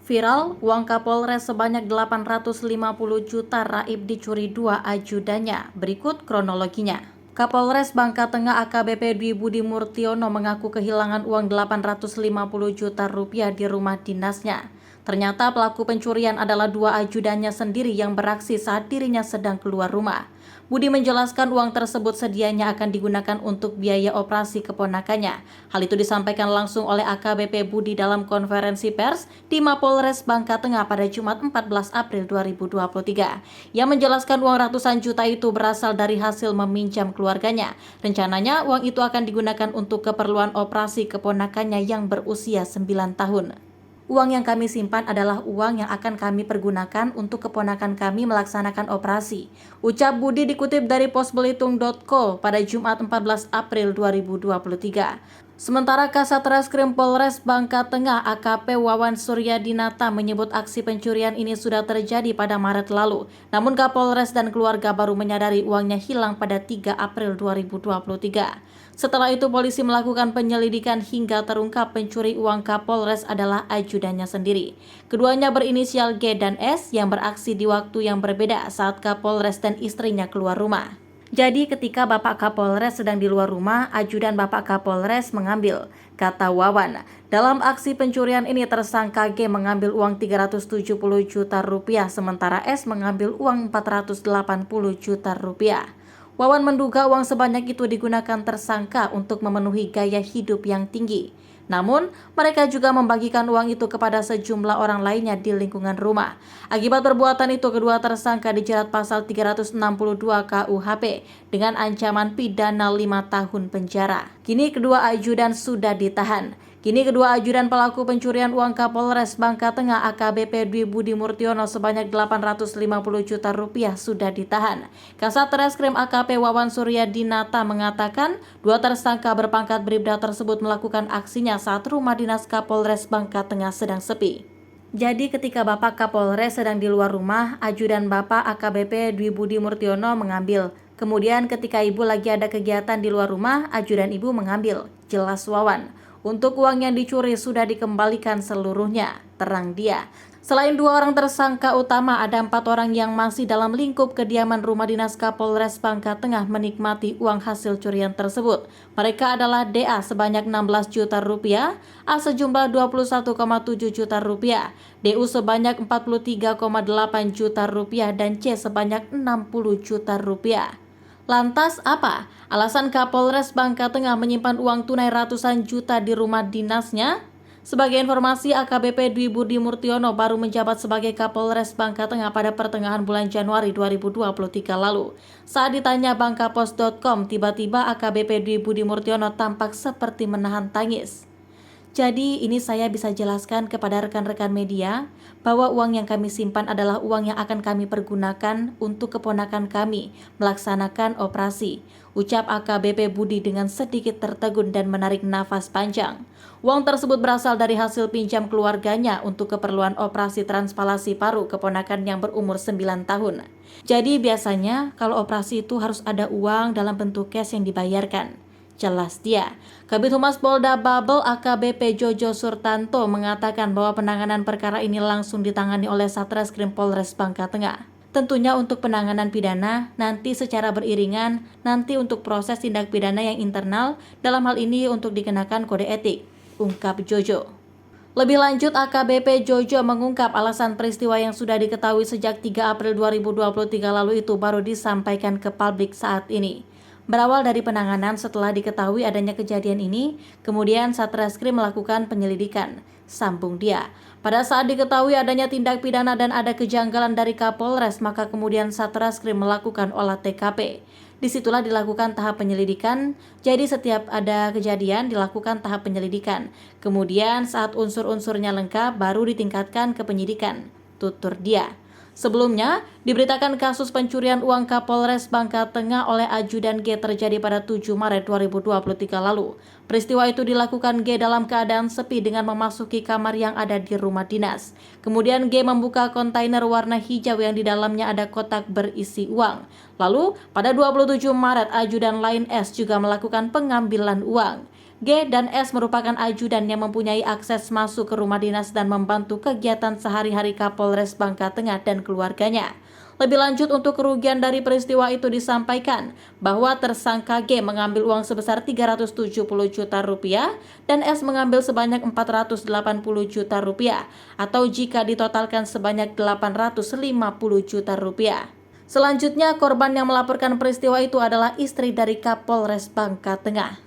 Viral, uang Kapolres sebanyak 850 juta raib dicuri dua ajudannya. Berikut kronologinya. Kapolres Bangka Tengah AKBP Dwi Budi Murtiono mengaku kehilangan uang 850 juta rupiah di rumah dinasnya. Ternyata pelaku pencurian adalah dua ajudannya sendiri yang beraksi saat dirinya sedang keluar rumah. Budi menjelaskan uang tersebut sedianya akan digunakan untuk biaya operasi keponakannya. Hal itu disampaikan langsung oleh AKBP Budi dalam konferensi pers di Mapolres Bangka Tengah pada Jumat 14 April 2023. Ia menjelaskan uang ratusan juta itu berasal dari hasil meminjam keluarganya. Rencananya uang itu akan digunakan untuk keperluan operasi keponakannya yang berusia 9 tahun. Uang yang kami simpan adalah uang yang akan kami pergunakan untuk keponakan kami melaksanakan operasi. Ucap Budi dikutip dari posbelitung.co pada Jumat 14 April 2023. Sementara Kasat Reskrim Polres Bangka Tengah AKP Wawan Suryadinata menyebut aksi pencurian ini sudah terjadi pada Maret lalu. Namun Kapolres dan keluarga baru menyadari uangnya hilang pada 3 April 2023. Setelah itu polisi melakukan penyelidikan hingga terungkap pencuri uang Kapolres adalah ajudannya sendiri. Keduanya berinisial G dan S yang beraksi di waktu yang berbeda saat Kapolres dan istrinya keluar rumah. Jadi ketika Bapak Kapolres sedang di luar rumah, ajudan Bapak Kapolres mengambil, kata Wawan. Dalam aksi pencurian ini tersangka G mengambil uang 370 juta rupiah sementara S mengambil uang 480 juta rupiah. Wawan menduga uang sebanyak itu digunakan tersangka untuk memenuhi gaya hidup yang tinggi. Namun, mereka juga membagikan uang itu kepada sejumlah orang lainnya di lingkungan rumah. Akibat perbuatan itu, kedua tersangka dijerat pasal 362 KUHP dengan ancaman pidana 5 tahun penjara. Kini kedua ajudan sudah ditahan. Kini kedua ajudan pelaku pencurian uang Kapolres Bangka Tengah AKBP Dwi Budi Murtiono sebanyak 850 juta rupiah sudah ditahan. Kasat Reskrim AKP Wawan Suryadinata mengatakan dua tersangka berpangkat bribda tersebut melakukan aksinya saat rumah dinas Kapolres Bangka Tengah sedang sepi. Jadi ketika Bapak Kapolres sedang di luar rumah, ajudan Bapak AKBP Dwi Budi Murtiono mengambil. Kemudian ketika Ibu lagi ada kegiatan di luar rumah, ajudan Ibu mengambil. Jelas Wawan. Untuk uang yang dicuri sudah dikembalikan seluruhnya, terang dia. Selain dua orang tersangka utama, ada 4 orang yang masih dalam lingkup kediaman rumah dinas Kapolres Bangka Tengah menikmati uang hasil curian tersebut. Mereka adalah DA sebanyak 16 juta rupiah, A sejumlah 21,7 juta rupiah, DU sebanyak 43,8 juta rupiah, dan C sebanyak 60 juta rupiah. Lantas apa alasan Kapolres Bangka Tengah menyimpan uang tunai ratusan juta di rumah dinasnya? Sebagai informasi, AKBP Dwi Budi Murtiono baru menjabat sebagai Kapolres Bangka Tengah pada pertengahan bulan Januari 2023 lalu. Saat ditanya bangkapos.com, tiba-tiba AKBP Dwi Budi Murtiono tampak seperti menahan tangis. Jadi ini saya bisa jelaskan kepada rekan-rekan media bahwa uang yang kami simpan adalah uang yang akan kami pergunakan untuk keponakan kami melaksanakan operasi. Ucap AKBP Budi dengan sedikit tertegun dan menarik nafas panjang. Uang tersebut berasal dari hasil pinjam keluarganya untuk keperluan operasi transpalasi paru keponakan yang berumur 9 tahun. Jadi biasanya kalau operasi itu harus ada uang dalam bentuk cash yang dibayarkan. Jelas dia. Kabid Humas Polda Babel AKBP Jojo Surtanto mengatakan bahwa penanganan perkara ini langsung ditangani oleh Satreskrim Polres Bangka Tengah. Tentunya untuk penanganan pidana nanti secara beriringan, nanti untuk proses tindak pidana yang internal, dalam hal ini untuk dikenakan kode etik, ungkap Jojo. Lebih lanjut, AKBP Jojo mengungkap alasan peristiwa yang sudah diketahui sejak 3 April 2023 lalu itu baru disampaikan ke publik saat ini. Berawal dari penanganan setelah diketahui adanya kejadian ini, kemudian Satreskrim melakukan penyelidikan, sambung dia. Pada saat diketahui adanya tindak pidana dan ada kejanggalan dari Kapolres, maka kemudian Satreskrim melakukan olah TKP. Disitulah dilakukan tahap penyelidikan, jadi setiap ada kejadian dilakukan tahap penyelidikan. Kemudian saat unsur-unsurnya lengkap, baru ditingkatkan ke penyidikan, tutur dia. Sebelumnya, diberitakan kasus pencurian uang Kapolres Bangka Tengah oleh ajudan G terjadi pada 7 Maret 2023 lalu. Peristiwa itu dilakukan G dalam keadaan sepi dengan memasuki kamar yang ada di rumah dinas. Kemudian G membuka kontainer warna hijau yang di dalamnya ada kotak berisi uang. Lalu, pada 27 Maret, ajudan lain S juga melakukan pengambilan uang. G dan S merupakan ajudan yang mempunyai akses masuk ke rumah dinas dan membantu kegiatan sehari-hari Kapolres Bangka Tengah dan keluarganya. Lebih lanjut, untuk kerugian dari peristiwa itu disampaikan bahwa tersangka G mengambil uang sebesar 370 juta rupiah dan S mengambil sebanyak 480 juta rupiah atau jika ditotalkan sebanyak 850 juta rupiah. Selanjutnya, korban yang melaporkan peristiwa itu adalah istri dari Kapolres Bangka Tengah.